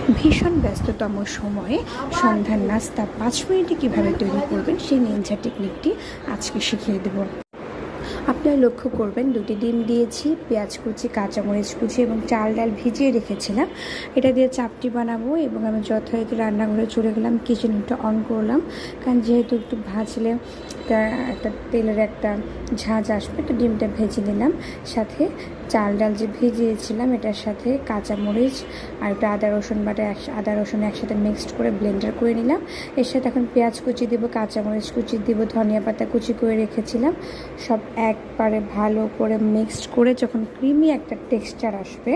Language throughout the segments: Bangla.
ভীষণ ব্যস্ততম সময়ে সন্ধ্যার নাস্তা 5 মিনিটে কীভাবে তৈরি করবেন সেই নিনজা টেকনিকটি আজকে শিখিয়ে দেব। আপনারা লক্ষ্য করবেন 2টি ডিম দিয়েছি, পেঁয়াজ কুচি, কাঁচামরিচ কুচি এবং চাল ডাল ভিজিয়ে রেখেছিলাম। এটা দিয়ে চাপটি বানাবো এবং আমি যথারীতি রান্নাঘরে চলে গেলাম, কিচেনটা অন করলাম, কারণ যেহেতু একটু ভাজলে একটা তেলের একটা ঝাঁঝ আসবে, তো ডিমটা ভেজে নিলাম। সাথে চাল ডাল যে ভিজিয়েছিলাম এটার সাথে কাঁচামরিচ আর একটু আদা রসুন একসাথে মিক্সড করে ব্লেন্ডার করে নিলাম। এর সাথে এখন পেঁয়াজ কুচি দেবো, কাঁচামরিচ কুচি দেব, ধনিয়া পাতা কুচি করে রেখেছিলাম। সব একবারে ভালো করে মিক্সড করে যখন ক্রিমি একটা টেক্সচার আসবে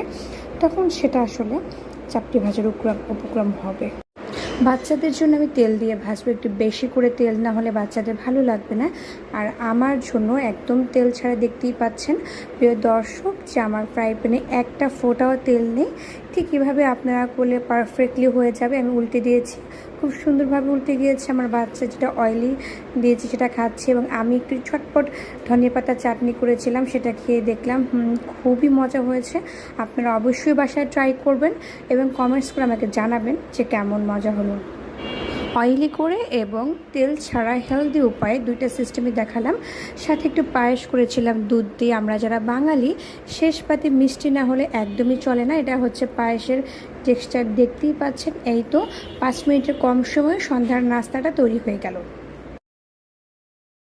তখন সেটা আসলে চাপটি ভাজার উপক্রম হবে। বাচ্চাদের জন্য আমি তেল দিয়ে ভাজবো, একটু বেশি করে তেল না হলে বাচ্চাদের ভালো লাগবে না। আর আমার জন্য একদম তেল ছাড়া, দেখতেই পাচ্ছেন প্রিয় দর্শক যে আমার ফ্রাই প্যানে একটা ফোঁটাও তেল নেই। ঠিক কীভাবে আপনারা করলে পারফেক্টলি হয়ে যাবে। আমি উল্টে দিয়েছি, খুব সুন্দরভাবে উল্টে গিয়েছে। আমার বাচ্চা যেটা অয়েলি দিয়েছি সেটা খাচ্ছে এবং আমি একটু ছটপট ধনিয়া পাতা চাটনি করেছিলাম, সেটা খেয়ে দেখলাম খুবই মজা হয়েছে। আপনারা অবশ্যই বাসায় ট্রাই করবেন এবং কমেন্টস করে আমাকে জানাবেন যে কেমন মজা হলো। অয়েলি করে এবং তেল ছাড়া হেলদি উপায়ে 2টা সিস্টেমই দেখালাম। সাথে একটু পায়েস করেছিলাম দুধ দিয়ে। আমরা যারা বাঙালি শেষ পাতে মিষ্টি না হলে একদমই চলে না। এটা হচ্ছে পায়েসের টেক্সচার, দেখতেই পাচ্ছেন। এই তো 5 মিনিটের কম সময়ে সন্ধ্যার নাস্তাটা তৈরি হয়ে গেল।